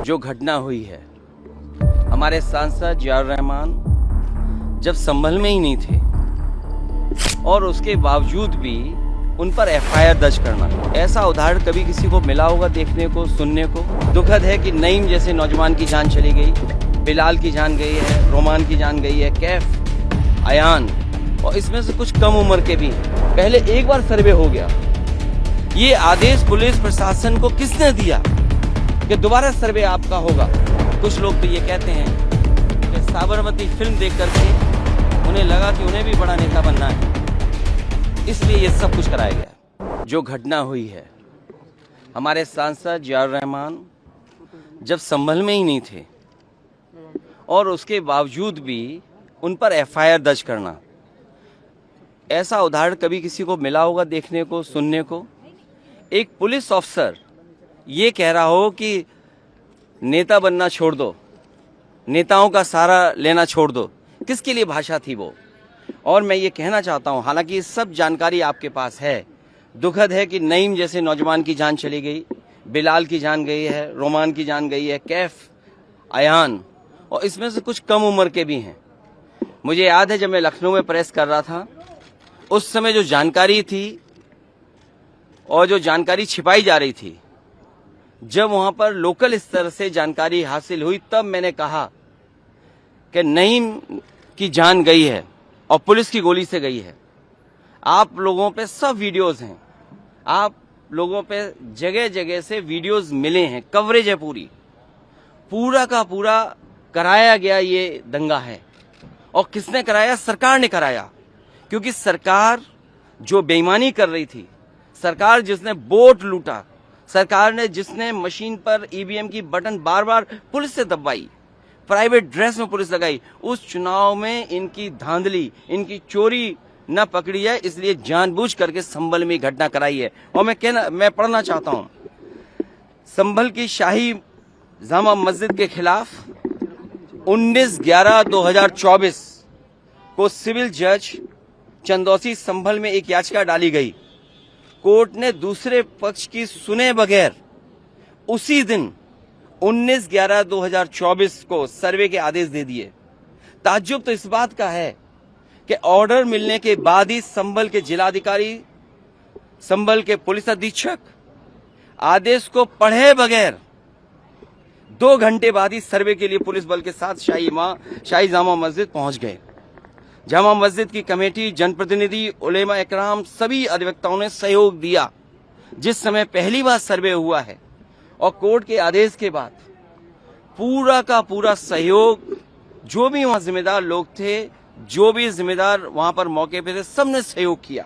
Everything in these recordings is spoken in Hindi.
जो घटना हुई है, हमारे सांसद जियाउर रहमान जब संभल में ही नहीं थे और उसके बावजूद भी उन पर एफआईआर दर्ज करना, ऐसा उदाहरण कभी किसी को मिला होगा देखने को, सुनने को। दुखद है कि नईम जैसे नौजवान की जान चली गई, बिलाल की जान गई है, रोमान की जान गई है, कैफ, अयान, और इसमें से कुछ कम उम्र के भी। पहले एक बार सर्वे हो गया। ये आदेश पुलिस प्रशासन को किसने दिया कि दोबारा सर्वे आपका होगा? कुछ लोग तो ये कहते हैं कि साबरमती फिल्म देख करके उन्हें लगा कि उन्हें भी बड़ा नेता बनना है, इसलिए ये सब कुछ कराया गया। जो घटना हुई है, हमारे सांसद जियाउर रहमान जब संभल में ही नहीं थे और उसके बावजूद भी उन पर एफआईआर दर्ज करना, ऐसा उदाहरण कभी किसी को मिला होगा देखने को, सुनने को। एक पुलिस अफसर ये कह रहा हो कि नेता बनना छोड़ दो, नेताओं का सहारा लेना छोड़ दो, किसके लिए भाषा थी वो? और मैं ये कहना चाहता हूँ, हालांकि ये सब जानकारी आपके पास है, दुखद है कि नईम जैसे नौजवान की जान चली गई, बिलाल की जान गई है, रोमान की जान गई है, कैफ, अयान, और इसमें से कुछ कम उम्र के भी हैं। मुझे याद है जब मैं लखनऊ में प्रेस कर रहा था, उस समय जो जानकारी थी और जो जानकारी छिपाई जा रही थी, जब वहां पर लोकल स्तर से जानकारी हासिल हुई, तब मैंने कहा कि नईम की जान गई है और पुलिस की गोली से गई है। आप लोगों पे सब वीडियोस हैं, आप लोगों पे जगह जगह से वीडियोस मिले हैं, कवरेज है पूरा का पूरा कराया गया ये दंगा है। और किसने कराया? सरकार ने कराया, क्योंकि सरकार जो बेईमानी कर रही थी, सरकार जिसने वोट लूटा, सरकार ने जिसने मशीन पर ईवीएम की बटन बार बार पुलिस से दबाई, प्राइवेट ड्रेस में पुलिस लगाई, उस चुनाव में इनकी धांधली, इनकी चोरी न पकड़ी है, इसलिए जानबूझ करके संभल में घटना कराई है। और मैं पढ़ना चाहता हूं, संभल की शाही जामा मस्जिद के खिलाफ 19/11/2024 को सिविल जज चंदौसी संभल में एक याचिका डाली गई। कोर्ट ने दूसरे पक्ष की सुने बगैर उसी दिन 19/11/2024 को सर्वे के आदेश दे दिए। ताज्जुब तो इस बात का है कि ऑर्डर मिलने के बाद ही संभल के जिलाधिकारी, संभल के पुलिस अधीक्षक आदेश को पढ़े बगैर 2 घंटे बाद ही सर्वे के लिए पुलिस बल के साथ शाही जामा मस्जिद पहुंच गए। जामा मस्जिद की कमेटी, जनप्रतिनिधि, उलेमा इकराम, सभी अधिवक्ताओं ने सहयोग दिया। जिस समय पहली बार सर्वे हुआ है और कोर्ट के आदेश के बाद पूरा का पूरा सहयोग, जो भी वहां जिम्मेदार लोग थे, जो भी जिम्मेदार वहां पर मौके पे थे, सबने सहयोग किया।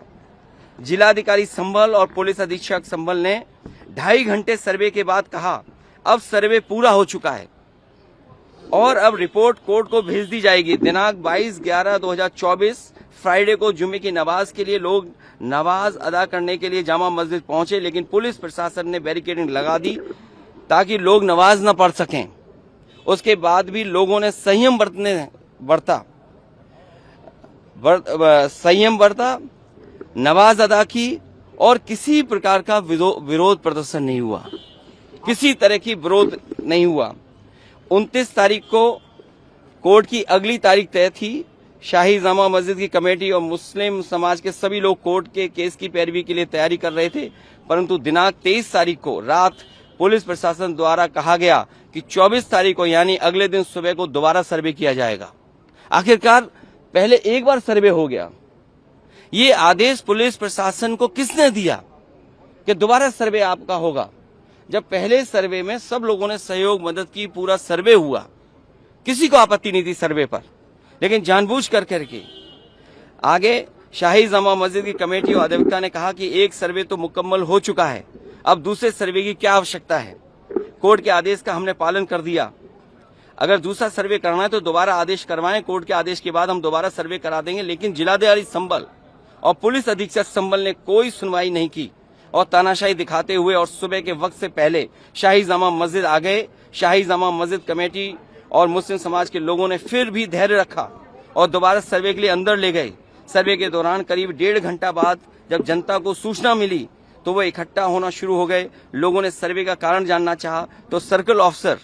जिलाधिकारी संभल और पुलिस अधीक्षक संभल ने 2.5 घंटे सर्वे के बाद कहा, अब सर्वे पूरा हो चुका है और अब रिपोर्ट कोर्ट को भेज दी जाएगी। दिनांक 22/11/2024 फ्राइडे को जुम्मे की नमाज के लिए लोग नमाज अदा करने के लिए जामा मस्जिद पहुंचे, लेकिन पुलिस प्रशासन ने बैरिकेडिंग लगा दी ताकि लोग नमाज न पढ़ सकें। उसके बाद भी लोगों ने संयम बरता, नमाज अदा की और किसी प्रकार का विरोध प्रदर्शन नहीं हुआ, किसी तरह की विरोध नहीं हुआ। 29 तारीख को कोर्ट की अगली तारीख तय थी। शाही जामा मस्जिद की कमेटी और मुस्लिम समाज के सभी लोग कोर्ट के केस की पैरवी के लिए तैयारी कर रहे थे, परंतु दिनांक 23 तारीख को रात पुलिस प्रशासन द्वारा कहा गया कि 24 तारीख को यानी अगले दिन सुबह को दोबारा सर्वे किया जाएगा। आखिरकार पहले एक बार सर्वे हो गया। ये आदेश पुलिस प्रशासन को किसने दिया कि दोबारा सर्वे आपका होगा? जब पहले सर्वे में सब लोगों ने सहयोग मदद की, पूरा सर्वे हुआ, किसी को आपत्ति नहीं थी सर्वे पर, लेकिन जानबूझ करके आगे शाही जामा मस्जिद की कमेटी और अधिवक्ता ने कहा कि एक सर्वे तो मुकम्मल हो चुका है, अब दूसरे सर्वे की क्या आवश्यकता है? कोर्ट के आदेश का हमने पालन कर दिया, अगर दूसरा सर्वे करना है तो दोबारा आदेश करवाएं, कोर्ट के आदेश के बाद हम दोबारा सर्वे करा देंगे। लेकिन जिलाधिकारी संभल और पुलिस अधीक्षक संभल ने कोई सुनवाई नहीं की और तानाशाही दिखाते हुए और सुबह के वक्त से पहले शाही जामा मस्जिद आ गए। शाही जामा मस्जिद कमेटी और मुस्लिम समाज के लोगों ने फिर भी धैर्य रखा और दोबारा सर्वे के लिए अंदर ले गए। सर्वे के दौरान करीब 1.5 घंटा बाद जब जनता को सूचना मिली तो वो इकट्ठा होना शुरू हो गए। लोगों ने सर्वे का कारण जानना चाहा तो सर्कल ऑफिसर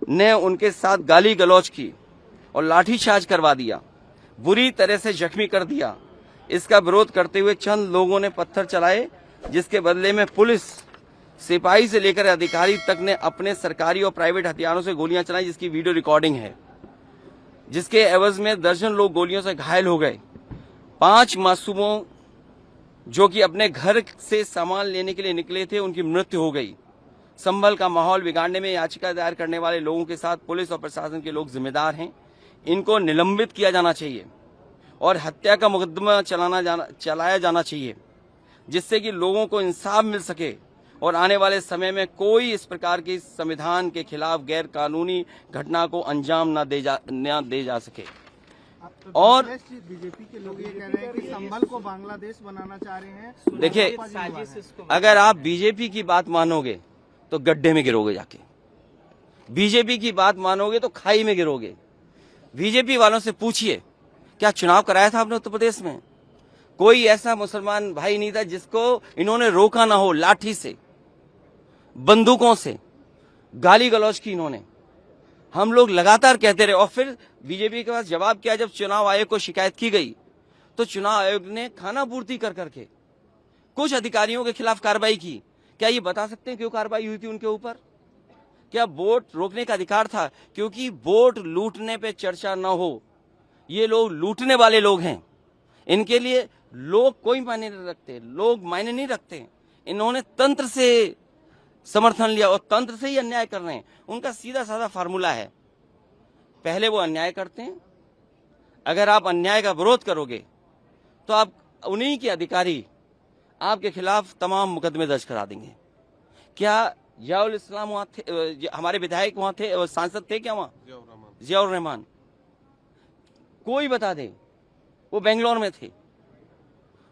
ने उनके साथ गाली गलौज की और लाठीचार्ज करवा दिया, बुरी तरह से जख्मी कर दिया। इसका विरोध करते हुए चंद लोगों ने पत्थर चलाए, जिसके बदले में पुलिस, सिपाही से लेकर अधिकारी तक ने अपने सरकारी और प्राइवेट हथियारों से गोलियां चलाई, जिसकी वीडियो रिकॉर्डिंग है, जिसके एवज में दर्जन लोग गोलियों से घायल हो गए। 5 मासूमों जो कि अपने घर से सामान लेने के लिए निकले थे, उनकी मृत्यु हो गई। संभल का माहौल बिगाड़ने में याचिका दायर करने वाले लोगों के साथ पुलिस और प्रशासन के लोग जिम्मेदार हैं। इनको निलंबित किया जाना चाहिए और हत्या का मुकदमा चलाया जाना चाहिए, जिससे कि लोगों को इंसाफ मिल सके और आने वाले समय में कोई इस प्रकार की संविधान के खिलाफ गैर कानूनी घटना को अंजाम न दे जा सके। और बीजेपी के लोग ये कह रहे हैं कि संभल को बांग्लादेश बनाना चाह रहे हैं। देखिए, अगर आप बीजेपी की बात मानोगे तो गड्ढे में गिरोगे, जाके बीजेपी की बात मानोगे तो खाई में गिरोगे। बीजेपी वालों से पूछिए, क्या चुनाव कराया था आपने उत्तर प्रदेश में? कोई ऐसा मुसलमान भाई नहीं था जिसको इन्होंने रोका ना हो। लाठी से, बंदूकों से गाली गलौज की इन्होंने। हम लोग लगातार कहते रहे और फिर बीजेपी के पास जवाब किया। जब चुनाव आयोग को शिकायत की गई तो चुनाव आयोग ने खाना पूर्ति कर करके कुछ अधिकारियों के खिलाफ कार्रवाई की। क्या ये बता सकते हैं क्यों कार्रवाई हुई थी उनके ऊपर? क्या वोट रोकने का अधिकार था? क्योंकि वोट लूटने पे चर्चा न हो। ये लोग लूटने वाले लोग हैं, इनके लिए लोग कोई मायने नहीं रखते, लोग मायने नहीं रखते। इन्होंने तंत्र से समर्थन लिया और तंत्र से ही अन्याय कर रहे हैं। उनका सीधा साधा फार्मूला है, पहले वो अन्याय करते हैं, अगर आप अन्याय का विरोध करोगे तो आप उन्हीं के अधिकारी आपके खिलाफ तमाम मुकदमे दर्ज करा देंगे। क्या जियाउल इस्लाम वहां थे? हमारे विधायक वहां थे, सांसद थे क्या वहां? जियाउर रहमान, कोई बता दे। वो बेंगलोर में थे,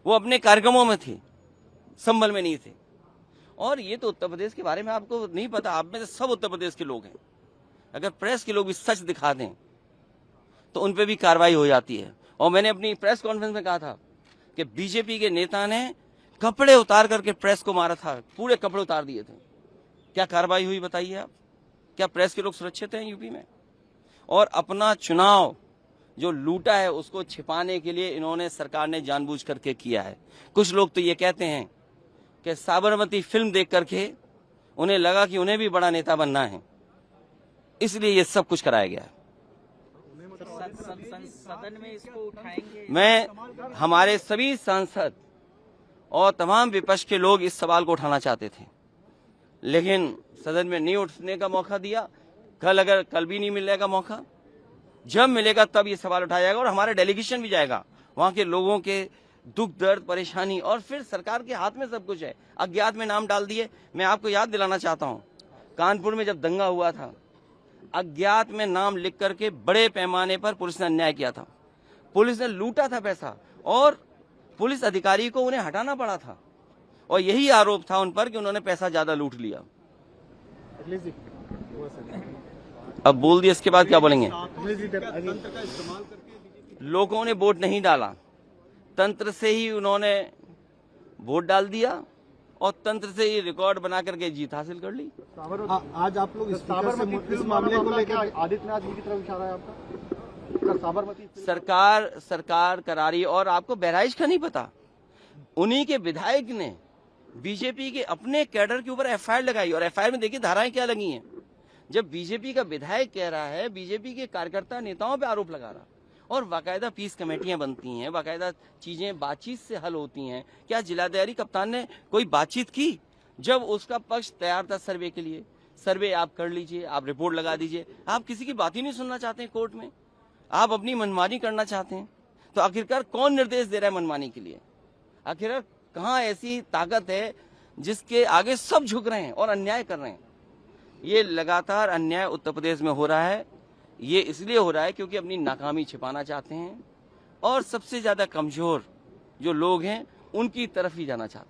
वो अपने कार्यक्रमों में थे, संभल में नहीं थे। और ये तो उत्तर प्रदेश के बारे में आपको नहीं पता। आप में से सब उत्तर प्रदेश के लोग हैं। अगर प्रेस के लोग भी सच दिखा दें तो उन पे भी कार्रवाई हो जाती है। और मैंने अपनी प्रेस कॉन्फ्रेंस में कहा था कि बीजेपी के नेता ने कपड़े उतार करके प्रेस को मारा था, पूरे कपड़े उतार दिए थे। क्या कार्रवाई हुई बताइए आप? क्या प्रेस के लोग सुरक्षित हैं यूपी में? और अपना चुनाव जो लूटा है उसको छिपाने के लिए इन्होंने, सरकार ने जानबूझ करके किया है। कुछ लोग तो ये कहते हैं कि साबरमती फिल्म देख करके उन्हें लगा कि उन्हें भी बड़ा नेता बनना है, इसलिए ये सब कुछ कराया गया है। सदन में इसको उठाएंगे। मैं, हमारे सभी सांसद और तमाम विपक्ष के लोग इस सवाल को उठाना चाहते थे, लेकिन सदन में नहीं उठने का मौका दिया। कल भी नहीं मिलेगा मौका, जब मिलेगा तब ये सवाल उठाया जाएगा और हमारा डेलीगेशन भी जाएगा। वहां के लोगों के दुख दर्द परेशानी, और फिर सरकार के हाथ में सब कुछ है। अज्ञात में नाम डाल दिए। मैं आपको याद दिलाना चाहता हूं, कानपुर में जब दंगा हुआ था, अज्ञात में नाम लिख करके बड़े पैमाने पर पुलिस ने अन्याय किया था। पुलिस ने लूटा था पैसा और पुलिस अधिकारी को उन्हें हटाना पड़ा था, और यही आरोप था उन पर कि उन्होंने पैसा ज्यादा लूट लिया। अब बोल दिया, इसके बाद क्या बोलेंगे? लोगों ने वोट नहीं डाला, तंत्र से ही उन्होंने वोट डाल दिया और तंत्र से ही रिकॉर्ड बना करके जीत हासिल कर ली। आज आप लोग इस मामले को लेकर आदित्यनाथ जी की तरफ इशारा है आपका? साबरमती सरकार करा रही है। और आपको बहराइच का नहीं पता, उन्हीं के विधायक ने बीजेपी के अपने कैडर के ऊपर एफआईआर लगाई, और एफआईआर में देखिए धाराएं क्या लगी हैं। जब बीजेपी का विधायक कह रहा है, बीजेपी के कार्यकर्ता नेताओं पे आरोप लगा रहा, और बाकायदा पीस कमेटियां बनती हैं, बाकायदा चीजें बातचीत से हल होती हैं। क्या जिलाधिकारी कप्तान ने कोई बातचीत की? जब उसका पक्ष तैयार था सर्वे के लिए, सर्वे आप कर लीजिए, आप रिपोर्ट लगा दीजिए। आप किसी की बात ही नहीं सुनना चाहते हैं कोर्ट में, आप अपनी मनमानी करना चाहते हैं। तो आखिरकार कौन निर्देश दे रहा है मनमानी के लिए? आखिरकार कहाँ ऐसी ताकत है जिसके आगे सब झुक रहे हैं और अन्याय कर रहे हैं? ये लगातार अन्याय उत्तर प्रदेश में हो रहा है। ये इसलिए हो रहा है क्योंकि अपनी नाकामी छिपाना चाहते हैं और सबसे ज्यादा कमजोर जो लोग हैं उनकी तरफ ही जाना चाहते हैं।